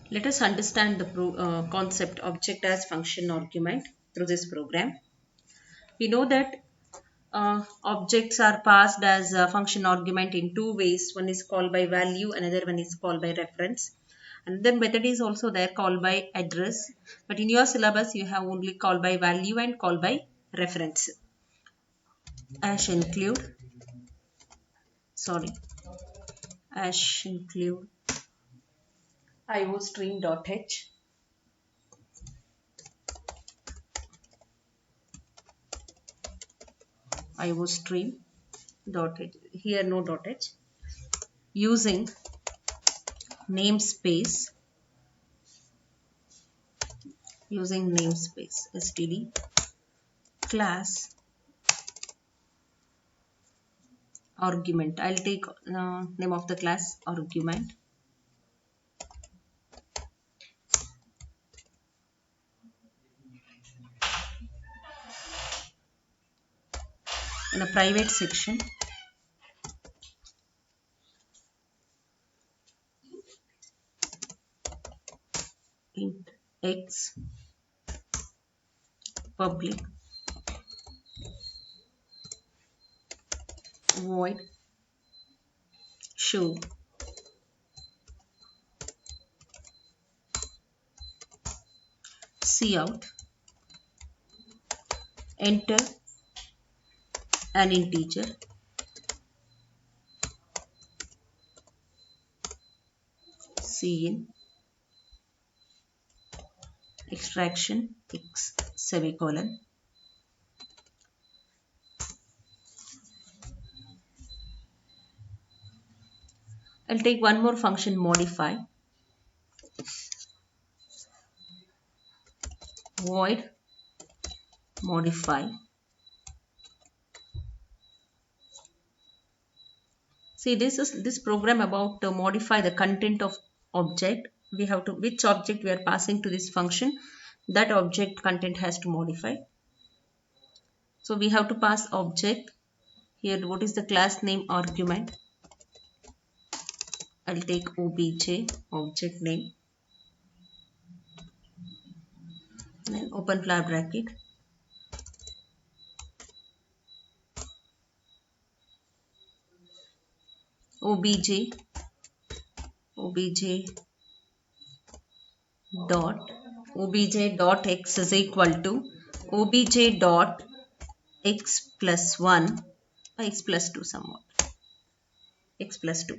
Let us understand the concept object as function argument through this program. We know that objects are passed as a function argument in two ways. One is called by value, another one is called by reference. And then method is also there called by address. But in your syllabus, you have only call by value and call by reference. Ash include, sorry, ash include iostream.h. iostream.h. Here no dot h. Using namespace std class argument. I'll take name of the class argument. In a private section, int x public void show cout, enter an integer, cin, extraction x semicolon. I'll take one more function, modify, void modify. See, this program about to modify the content of object. We have to, which object we are passing to this function, that object content has to modify. So we have to pass object. Here what is the class name argument? I'll take obj object name, then open flower bracket, obj dot x is equal to obj dot x plus 1 or x plus 2 somewhat, x plus 2.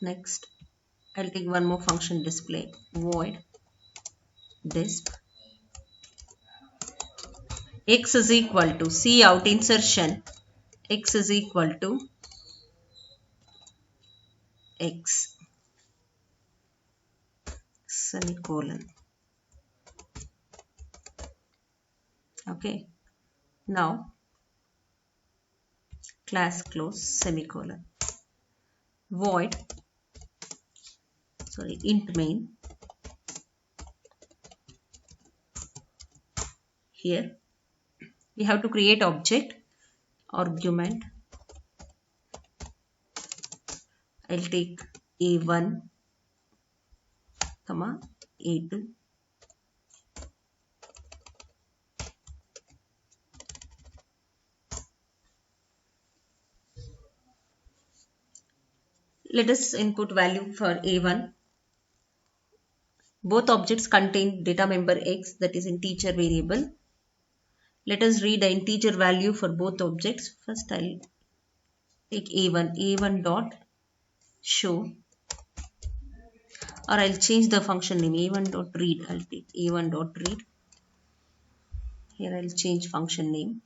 Next, I'll take one more function, display, void disp x is equal to cout insertion x is equal to x semicolon. Okay, now class close semicolon, void int main. Here we have to create object argument. I'll take a1 comma a2. Let us input value for a1. Both objects contain data member x, that is integer variable. Let us read the integer value for both objects. First I'll take a1 dot show, or I'll change the function name, a1 dot read. I'll take a1 dot read. Here I'll change function name.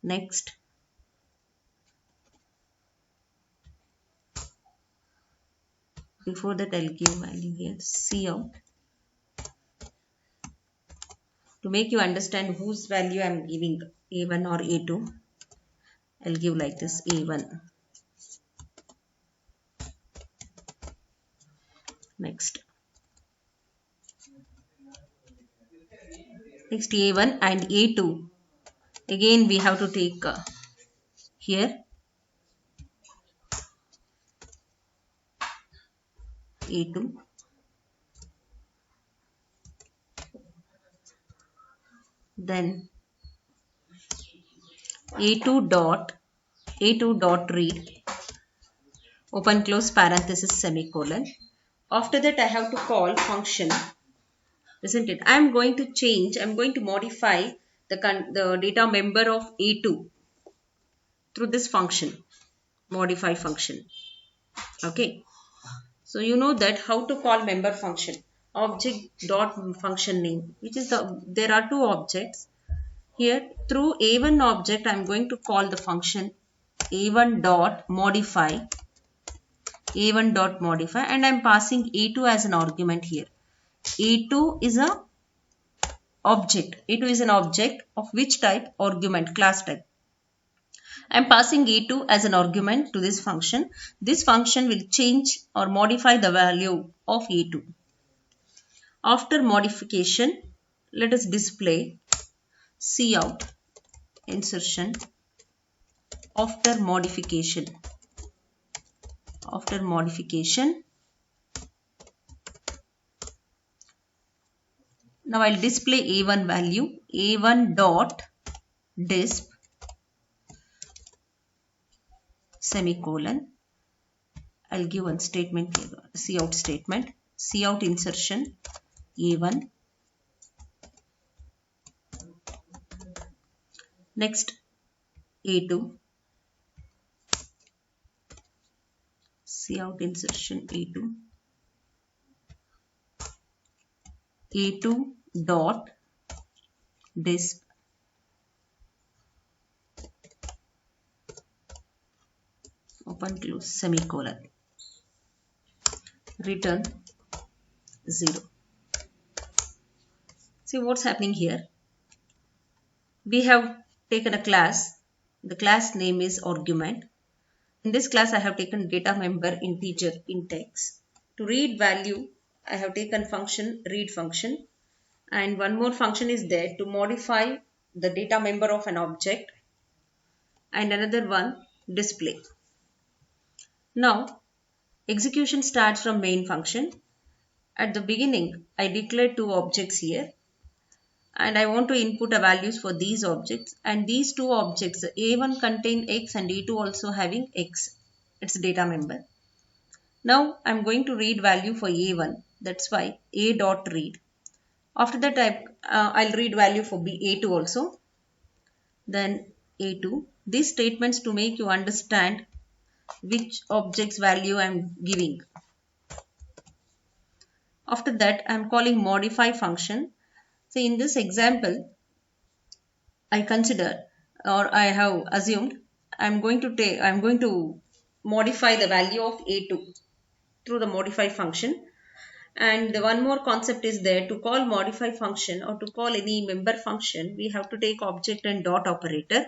Next, before that I'll give value here cout. To make you understand whose value I'm giving, a1 or a2, I'll give like this, a1. Next a1 and a2 Again we have to take here A2, then A2 dot read, open close parenthesis semicolon. After that I have to call function, isn't it? I'm going to modify the data member of A2 through this function, modify function. Okay. So you know that how to call member function, object dot function name, which is there are two objects here. Through A1 object, I'm going to call the function A1 dot modify, and I'm passing A2 as an argument here. A2 is an object of which type? Argument, class type. I'm passing A2 as an argument to this function. This function will change or modify the value of A2. After modification, let us display cout insertion after modification. After modification, now I'll display A1 value, A1 dot disp semicolon. I'll give one statement here, cout statement, cout insertion A1. Next A2, cout insertion A2, A2 dot disp open close semicolon, return 0. See what's happening here. We have taken a class. The class name is argument. In this class I have taken data member integer int x. To read value I have taken function read function, and one more function is there to modify the data member of an object, and another one display. Now execution starts from main function. At the beginning I declare two objects here, and I want to input a values for these objects, and these two objects A1 contain x and A2 also having x, its data member. Now I'm going to read value for A1, that's why A dot read. After that I'll read value for A2 also, then A2. These statements to make you understand which object's value I'm giving. After that I'm calling modify function. So in this example I consider, or I have assumed, I'm going to modify the value of A2 through the modify function. And one more concept is there. To call modify function or to call any member function, we have to take object and dot operator.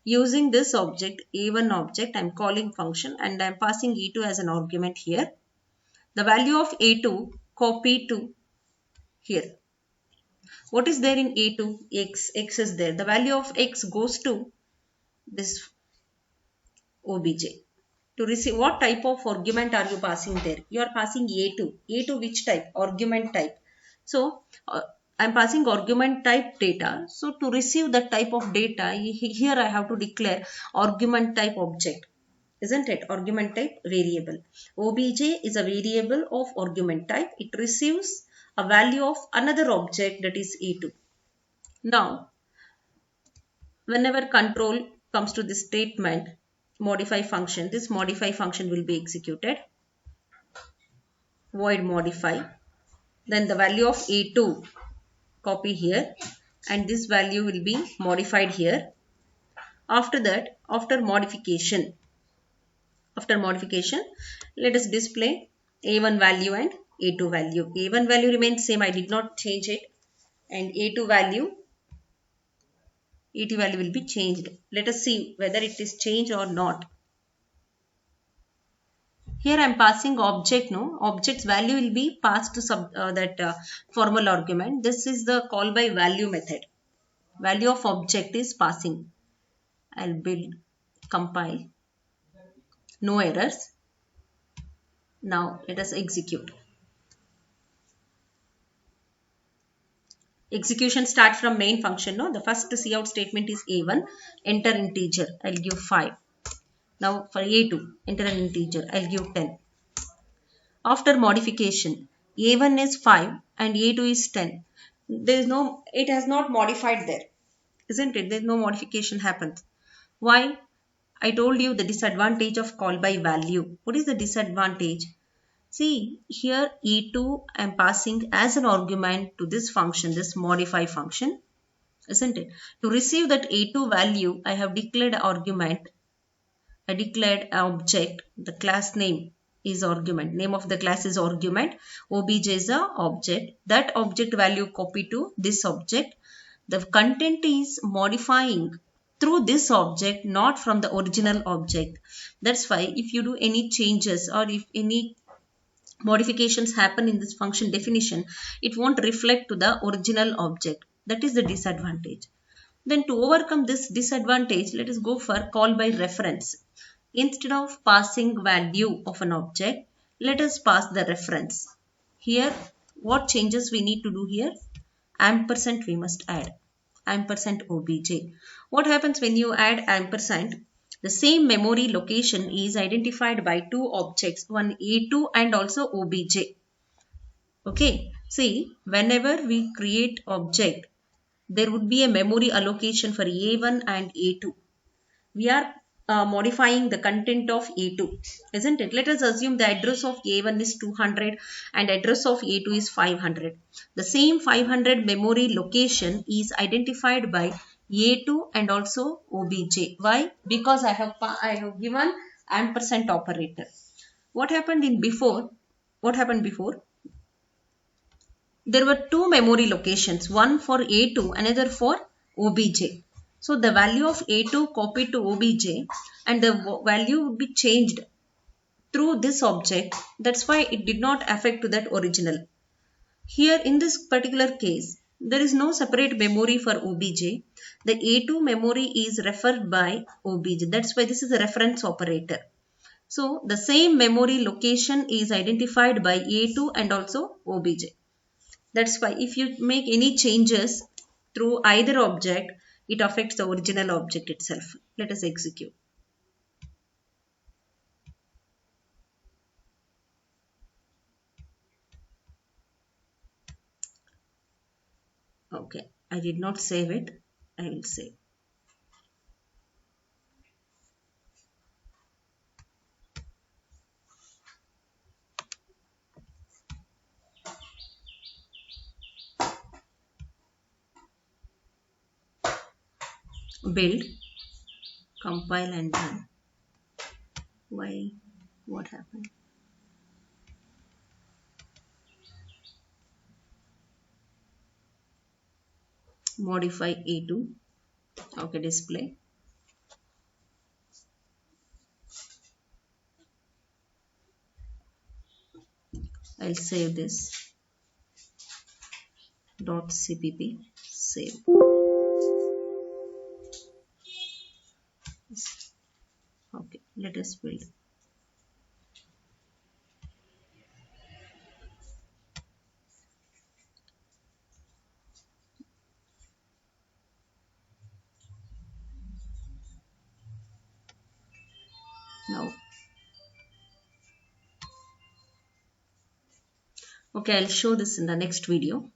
Using this object, A1 object, I'm calling function and I'm passing A2 as an argument here. The value of A2 copy to here. What is there in A2? X is there. The value of x goes to this obj. To receive, what type of argument are you passing there? You are passing A2. A2 which type? Argument type. So I'm passing argument type data. So to receive that type of data, here I have to declare argument type object. Isn't it? Argument type variable. Obj is a variable of argument type. It receives a value of another object, that is A2. Now, whenever control comes to this statement, modify function, this modify function will be executed. Void modify. Then the value of A2 copy here, and this value will be modified here. After that, after modification, let us display A1 value and A2 value. A1 value remains same, I did not change it, and A2 value will be changed. Let us see whether it is changed or not. Here I am passing object, object's value will be passed to that formal argument. This is the call by value method. Value of object is passing. I'll build, compile, no errors. Now let us execute. Execution start from main function. No, the first cout statement is A1, enter integer. I'll give 5. Now for A2, enter an integer. I'll give 10. After modification, A1 is 5 and A2 is 10. There is no, it has not modified there, isn't it? There's no modification happens. Why? I told you the disadvantage of call by value. What is the disadvantage? See, here E2 I am passing as an argument to this function, this modify function, isn't it? To receive that A2 value, I have declared argument. I declared object. The class name is argument. Name of the class is argument. Obj is a object. That object value copy to this object. The content is modifying through this object, not from the original object. That's why if you do any changes or if any modifications happen in this function definition, it won't reflect to the original object. That is the disadvantage. Then to overcome this disadvantage, let us go for call by reference. Instead of passing value of an object, let us pass the reference. Here, what changes we need to do here? Ampersand we must add. Ampersand obj. What happens when you add ampersand? The same memory location is identified by two objects, one A2 and also obj. Okay, see, whenever we create object, there would be a memory allocation for A1 and A2. We are modifying the content of A2, isn't it? Let us assume the address of A1 is 200 and address of A2 is 500. The same 500 memory location is identified by A2 and also obj. Why? Because I have given ampersand operator. What happened before? There were two memory locations, one for A2, another for obj. So the value of A2 copied to obj and the value would be changed through this object. That's why it did not affect to that original. Here in this particular case, there is no separate memory for obj. The A2 memory is referred by obj. That's why this is a reference operator. So the same memory location is identified by A2 and also obj. That's why if you make any changes through either object, it affects the original object itself. Let us execute. Okay, I did not save it. I will save. Build, compile and run. Why? What happened? Modify A2. Okay, display. I'll save this. .cpp. Save. Okay, let us build. Now. Okay, I'll show this in the next video.